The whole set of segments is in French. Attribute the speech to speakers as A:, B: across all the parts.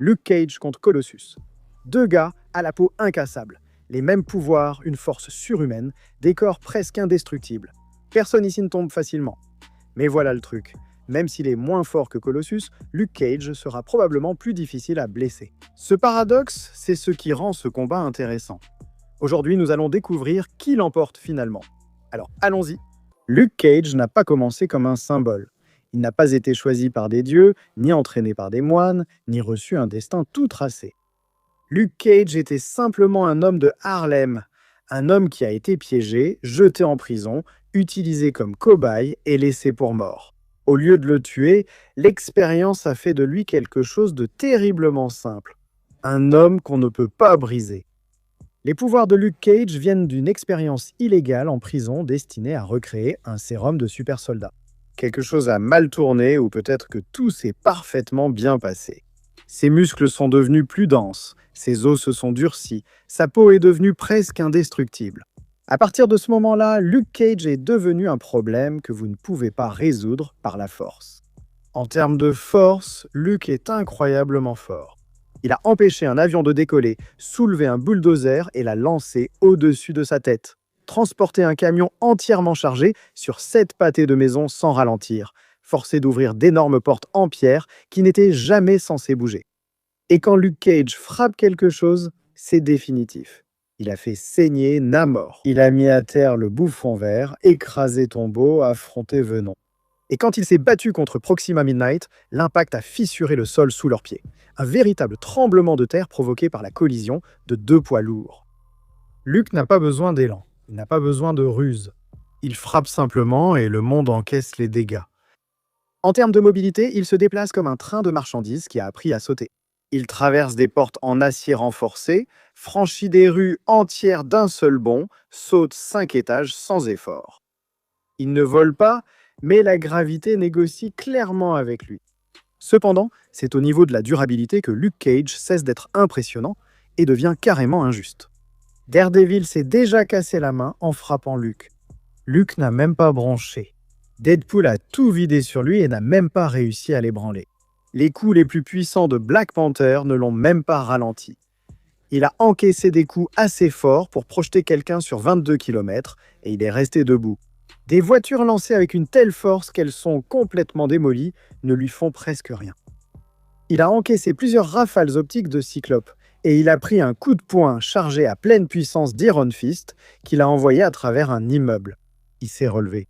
A: Luke Cage contre Colossus. Deux gars à la peau incassable. Les mêmes pouvoirs, une force surhumaine, des corps presque indestructibles. Personne ici ne tombe facilement. Mais voilà le truc. Même s'il est moins fort que Colossus, Luke Cage sera probablement plus difficile à blesser. Ce paradoxe, c'est ce qui rend ce combat intéressant. Aujourd'hui, nous allons découvrir qui l'emporte finalement. Alors, allons-y. Luke Cage n'a pas commencé comme un symbole. Il n'a pas été choisi par des dieux, ni entraîné par des moines, ni reçu un destin tout tracé. Luke Cage était simplement un homme de Harlem, un homme qui a été piégé, jeté en prison, utilisé comme cobaye et laissé pour mort. Au lieu de le tuer, l'expérience a fait de lui quelque chose de terriblement simple. Un homme qu'on ne peut pas briser. Les pouvoirs de Luke Cage viennent d'une expérience illégale en prison destinée à recréer un sérum de super soldat. Quelque chose a mal tourné ou peut-être que tout s'est parfaitement bien passé. Ses muscles sont devenus plus denses, ses os se sont durcis, sa peau est devenue presque indestructible. À partir de ce moment-là, Luke Cage est devenu un problème que vous ne pouvez pas résoudre par la force. En termes de force, Luke est incroyablement fort. Il a empêché un avion de décoller, soulevé un bulldozer et l'a lancé au-dessus de sa tête. Transporté un camion entièrement chargé sur 7 pâtés de maison sans ralentir, forcé d'ouvrir d'énormes portes en pierre qui n'étaient jamais censées bouger. Et quand Luke Cage frappe quelque chose, c'est définitif. Il a fait saigner Namor. Il a mis à terre le bouffon vert, écrasé Tombeau, affronté Venom. Et quand il s'est battu contre Proxima Midnight, l'impact a fissuré le sol sous leurs pieds. Un véritable tremblement de terre provoqué par la collision de deux poids lourds. Luke n'a pas besoin d'élan. Il n'a pas besoin de ruse. Il frappe simplement et le monde encaisse les dégâts. En termes de mobilité, il se déplace comme un train de marchandises qui a appris à sauter. Il traverse des portes en acier renforcé, franchit des rues entières d'un seul bond, saute 5 étages sans effort. Il ne vole pas, mais la gravité négocie clairement avec lui. Cependant, c'est au niveau de la durabilité que Luke Cage cesse d'être impressionnant et devient carrément injuste. Daredevil s'est déjà cassé la main en frappant Luke. Luke n'a même pas bronché. Deadpool a tout vidé sur lui et n'a même pas réussi à l'ébranler. Les coups les plus puissants de Black Panther ne l'ont même pas ralenti. Il a encaissé des coups assez forts pour projeter quelqu'un sur 22 km et il est resté debout. Des voitures lancées avec une telle force qu'elles sont complètement démolies ne lui font presque rien. Il a encaissé plusieurs rafales optiques de Cyclope et il a pris un coup de poing chargé à pleine puissance d'Iron Fist qu'il a envoyé à travers un immeuble. Il s'est relevé.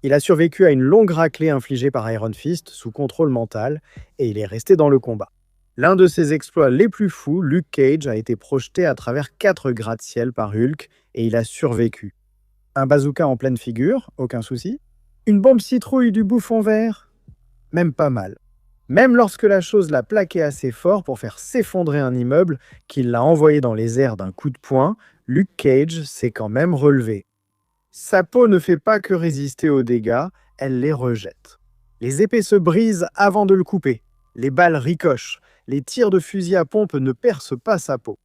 A: Il a survécu à une longue raclée infligée par Iron Fist sous contrôle mental et il est resté dans le combat. L'un de ses exploits les plus fous, Luke Cage a été projeté à travers 4 gratte-ciel par Hulk et il a survécu. Un bazooka en pleine figure, aucun souci. Une bombe citrouille du bouffon vert, même pas mal. Même lorsque la chose l'a plaqué assez fort pour faire s'effondrer un immeuble, qu'il l'a envoyé dans les airs d'un coup de poing, Luke Cage s'est quand même relevé. Sa peau ne fait pas que résister aux dégâts, elle les rejette. Les épées se brisent avant de le couper. Les balles ricochent. Les tirs de fusil à pompe ne percent pas sa peau.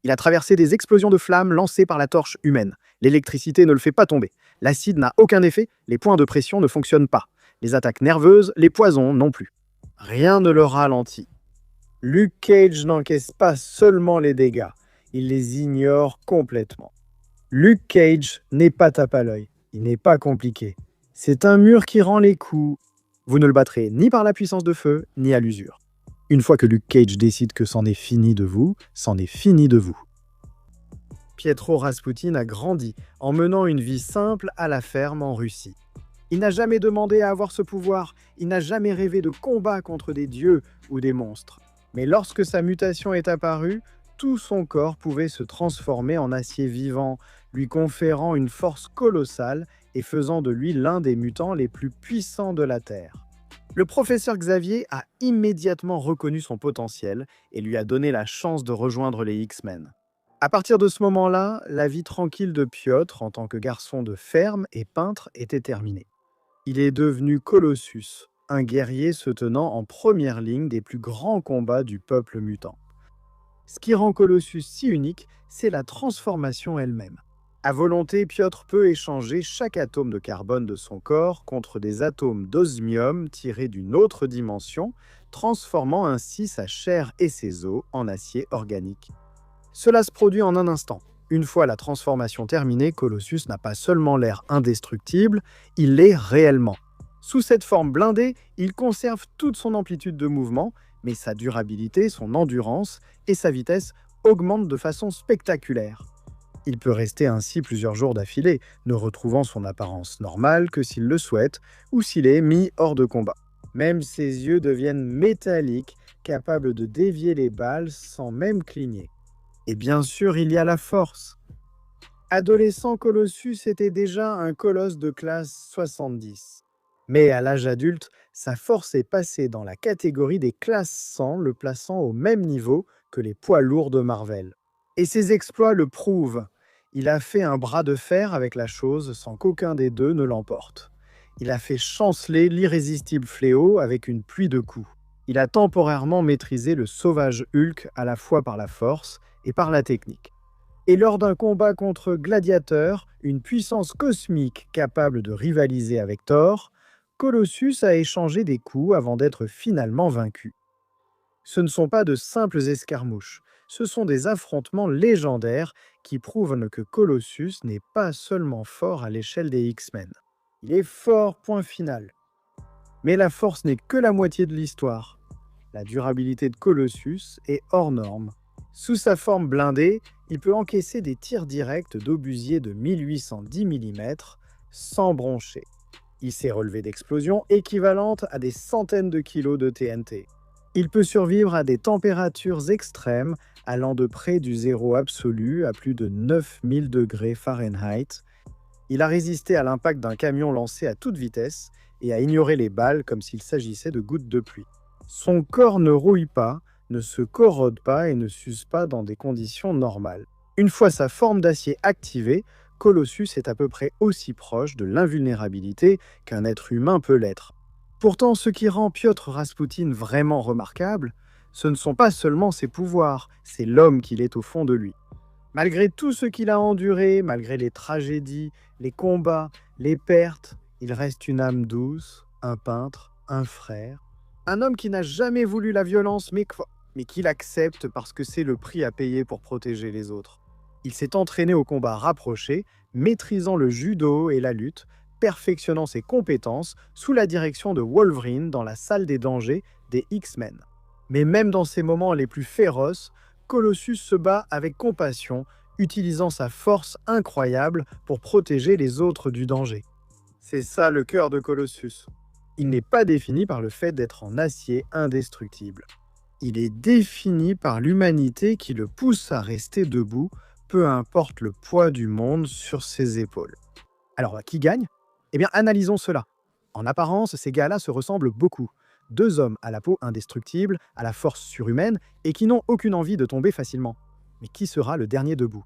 A: Il a traversé des explosions de flammes lancées par la torche humaine. L'électricité ne le fait pas tomber. L'acide n'a aucun effet, les points de pression ne fonctionnent pas. Les attaques nerveuses, les poisons non plus. Rien ne le ralentit. Luke Cage n'encaisse pas seulement les dégâts, il les ignore complètement. Luke Cage n'est pas tape à l'œil, il n'est pas compliqué. C'est un mur qui rend les coups. Vous ne le battrez ni par la puissance de feu, ni à l'usure. Une fois que Luke Cage décide que c'en est fini de vous, c'en est fini de vous. Pietro Rasputin a grandi en menant une vie simple à la ferme en Russie. Il n'a jamais demandé à avoir ce pouvoir, il n'a jamais rêvé de combat contre des dieux ou des monstres. Mais lorsque sa mutation est apparue, tout son corps pouvait se transformer en acier vivant, lui conférant une force colossale et faisant de lui l'un des mutants les plus puissants de la Terre. Le professeur Xavier a immédiatement reconnu son potentiel et lui a donné la chance de rejoindre les X-Men. À partir de ce moment-là, la vie tranquille de Piotr en tant que garçon de ferme et peintre était terminée. Il est devenu Colossus, un guerrier se tenant en première ligne des plus grands combats du peuple mutant. Ce qui rend Colossus si unique, c'est la transformation elle-même. À volonté, Piotr peut échanger chaque atome de carbone de son corps contre des atomes d'osmium tirés d'une autre dimension, transformant ainsi sa chair et ses os en acier organique. Cela se produit en un instant. Une fois la transformation terminée, Colossus n'a pas seulement l'air indestructible, il l'est réellement. Sous cette forme blindée, il conserve toute son amplitude de mouvement, mais sa durabilité, son endurance et sa vitesse augmentent de façon spectaculaire. Il peut rester ainsi plusieurs jours d'affilée, ne retrouvant son apparence normale que s'il le souhaite ou s'il est mis hors de combat. Même ses yeux deviennent métalliques, capables de dévier les balles sans même cligner. Et bien sûr, il y a la force. Adolescent, Colossus était déjà un colosse de classe 70. Mais à l'âge adulte, sa force est passée dans la catégorie des classes 100, le plaçant au même niveau que les poids lourds de Marvel. Et ses exploits le prouvent. Il a fait un bras de fer avec la chose sans qu'aucun des deux ne l'emporte. Il a fait chanceler l'irrésistible Fléau avec une pluie de coups. Il a temporairement maîtrisé le sauvage Hulk à la fois par la force et par la technique. Et lors d'un combat contre Gladiator, une puissance cosmique capable de rivaliser avec Thor, Colossus a échangé des coups avant d'être finalement vaincu. Ce ne sont pas de simples escarmouches, ce sont des affrontements légendaires qui prouvent que Colossus n'est pas seulement fort à l'échelle des X-Men. Il est fort, point final. Mais la force n'est que la moitié de l'histoire. La durabilité de Colossus est hors norme. Sous sa forme blindée, il peut encaisser des tirs directs d'obusiers de 1810 mm sans broncher. Il s'est relevé d'explosions équivalentes à des centaines de kilos de TNT. Il peut survivre à des températures extrêmes allant de près du zéro absolu à plus de 9000 degrés Fahrenheit. Il a résisté à l'impact d'un camion lancé à toute vitesse et a ignoré les balles comme s'il s'agissait de gouttes de pluie. Son corps ne rouille pas, ne se corrode pas et ne s'use pas dans des conditions normales. Une fois sa forme d'acier activée, Colossus est à peu près aussi proche de l'invulnérabilité qu'un être humain peut l'être. Pourtant, ce qui rend Piotr Raspoutine vraiment remarquable, ce ne sont pas seulement ses pouvoirs, c'est l'homme qu'il est au fond de lui. Malgré tout ce qu'il a enduré, malgré les tragédies, les combats, les pertes, il reste une âme douce, un peintre, un frère. Un homme qui n'a jamais voulu la violence, mais qui l'accepte parce que c'est le prix à payer pour protéger les autres. Il s'est entraîné au combat rapproché, maîtrisant le judo et la lutte, perfectionnant ses compétences sous la direction de Wolverine dans la salle des dangers des X-Men. Mais même dans ses moments les plus féroces, Colossus se bat avec compassion, utilisant sa force incroyable pour protéger les autres du danger. C'est ça le cœur de Colossus. Il n'est pas défini par le fait d'être en acier indestructible. Il est défini par l'humanité qui le pousse à rester debout, peu importe le poids du monde sur ses épaules. Alors, qui gagne ? Eh bien, analysons cela. En apparence, ces gars-là se ressemblent beaucoup. Deux hommes à la peau indestructible, à la force surhumaine, et qui n'ont aucune envie de tomber facilement. Mais qui sera le dernier debout ?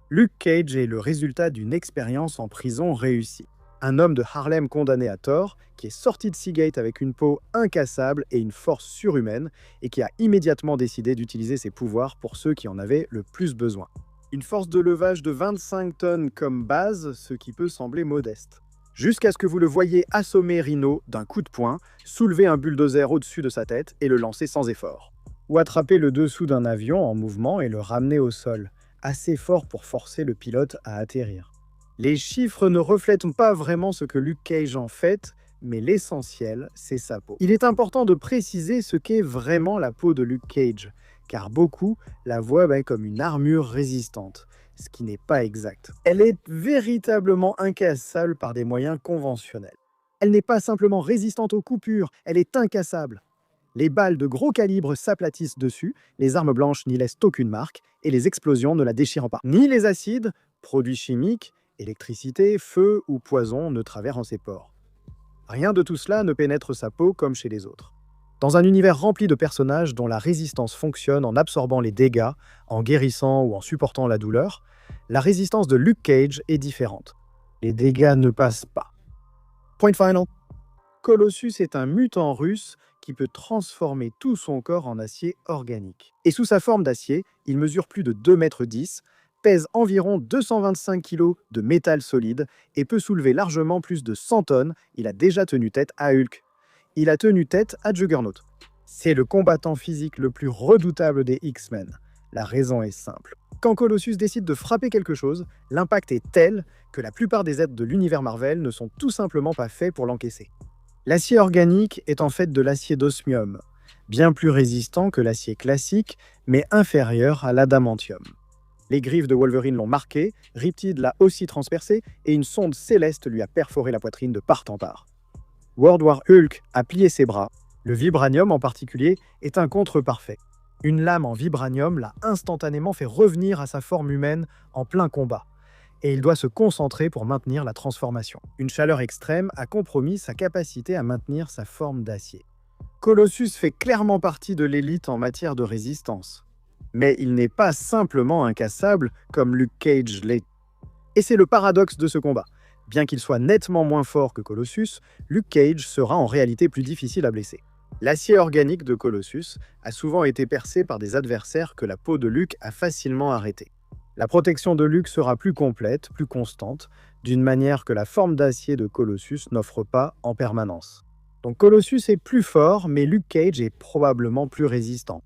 A: Luke Cage est le résultat d'une expérience en prison réussie. Un homme de Harlem condamné à tort, qui est sorti de Seagate avec une peau incassable et une force surhumaine, et qui a immédiatement décidé d'utiliser ses pouvoirs pour ceux qui en avaient le plus besoin. Une force de levage de 25 tonnes comme base, ce qui peut sembler modeste. Jusqu'à ce que vous le voyiez assommer Rhino d'un coup de poing, soulever un bulldozer au-dessus de sa tête et le lancer sans effort. Ou attraper le dessous d'un avion en mouvement et le ramener au sol, assez fort pour forcer le pilote à atterrir. Les chiffres ne reflètent pas vraiment ce que Luke Cage en fait, mais l'essentiel, c'est sa peau. Il est important de préciser ce qu'est vraiment la peau de Luke Cage, car beaucoup la voient comme une armure résistante, ce qui n'est pas exact. Elle est véritablement incassable par des moyens conventionnels. Elle n'est pas simplement résistante aux coupures, elle est incassable. Les balles de gros calibre s'aplatissent dessus, les armes blanches n'y laissent aucune marque, et les explosions ne la déchirent pas. Ni les acides, produits chimiques, électricité, feu ou poison ne traversent ses pores. Rien de tout cela ne pénètre sa peau comme chez les autres. Dans un univers rempli de personnages dont la résistance fonctionne en absorbant les dégâts, en guérissant ou en supportant la douleur, la résistance de Luke Cage est différente. Les dégâts ne passent pas. Point final. Colossus est un mutant russe qui peut transformer tout son corps en acier organique. Et sous sa forme d'acier, il mesure plus de 2,10 m, pèse environ 225 kg de métal solide et peut soulever largement plus de 100 tonnes. Il a déjà tenu tête à Hulk. Il a tenu tête à Juggernaut. C'est le combattant physique le plus redoutable des X-Men. La raison est simple. Quand Colossus décide de frapper quelque chose, l'impact est tel que la plupart des êtres de l'univers Marvel ne sont tout simplement pas faits pour l'encaisser. L'acier organique est en fait de l'acier d'osmium, bien plus résistant que l'acier classique, mais inférieur à l'adamantium. Les griffes de Wolverine l'ont marqué, Riptide l'a aussi transpercé, et une sonde céleste lui a perforé la poitrine de part en part. World War Hulk a plié ses bras. Le vibranium en particulier est un contre parfait. Une lame en vibranium l'a instantanément fait revenir à sa forme humaine en plein combat. Et il doit se concentrer pour maintenir la transformation. Une chaleur extrême a compromis sa capacité à maintenir sa forme d'acier. Colossus fait clairement partie de l'élite en matière de résistance. Mais il n'est pas simplement incassable comme Luke Cage l'est. Et c'est le paradoxe de ce combat. Bien qu'il soit nettement moins fort que Colossus, Luke Cage sera en réalité plus difficile à blesser. L'acier organique de Colossus a souvent été percé par des adversaires que la peau de Luke a facilement arrêté. La protection de Luke sera plus complète, plus constante, d'une manière que la forme d'acier de Colossus n'offre pas en permanence. Donc Colossus est plus fort, mais Luke Cage est probablement plus résistant.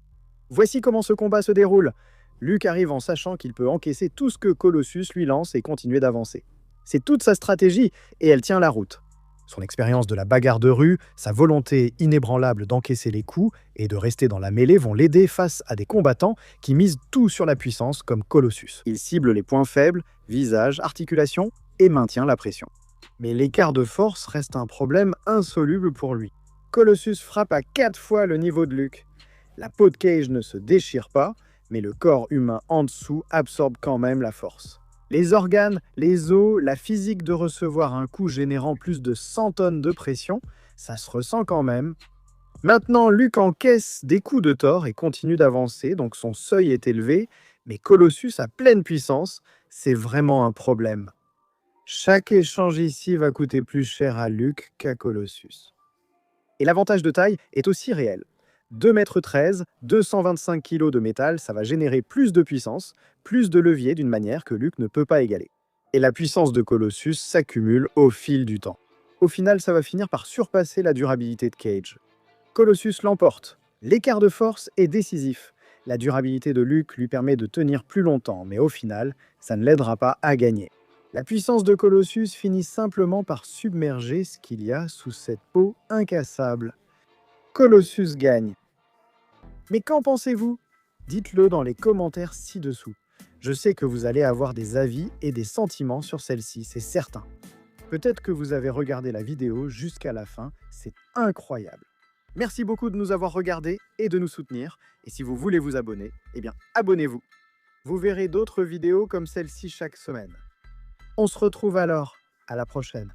A: Voici comment ce combat se déroule. Luke arrive en sachant qu'il peut encaisser tout ce que Colossus lui lance et continuer d'avancer. C'est toute sa stratégie et elle tient la route. Son expérience de la bagarre de rue, sa volonté inébranlable d'encaisser les coups et de rester dans la mêlée vont l'aider face à des combattants qui misent tout sur la puissance comme Colossus. Il cible les points faibles, visage, articulation et maintient la pression. Mais l'écart de force reste un problème insoluble pour lui. Colossus frappe à 4 fois le niveau de Luke. La peau de Cage ne se déchire pas, mais le corps humain en dessous absorbe quand même la force. Les organes, les os, la physique de recevoir un coup générant plus de 100 tonnes de pression, ça se ressent quand même. Maintenant, Luke encaisse des coups de Thor et continue d'avancer, donc son seuil est élevé, mais Colossus à pleine puissance, c'est vraiment un problème. Chaque échange ici va coûter plus cher à Luke qu'à Colossus. Et l'avantage de taille est aussi réel. 2,13 m, 225 kg de métal, ça va générer plus de puissance, plus de levier d'une manière que Luke ne peut pas égaler. Et la puissance de Colossus s'accumule au fil du temps. Au final, ça va finir par surpasser la durabilité de Cage. Colossus l'emporte. L'écart de force est décisif. La durabilité de Luke lui permet de tenir plus longtemps, mais au final, ça ne l'aidera pas à gagner. La puissance de Colossus finit simplement par submerger ce qu'il y a sous cette peau incassable. Colossus gagne. Mais qu'en pensez-vous? Dites-le dans les commentaires ci-dessous. Je sais que vous allez avoir des avis et des sentiments sur celle-ci, c'est certain. Peut-être que vous avez regardé la vidéo jusqu'à la fin, c'est incroyable. Merci beaucoup de nous avoir regardés et de nous soutenir. Et si vous voulez vous abonner, eh bien abonnez-vous. Vous verrez d'autres vidéos comme celle-ci chaque semaine. On se retrouve alors. À la prochaine.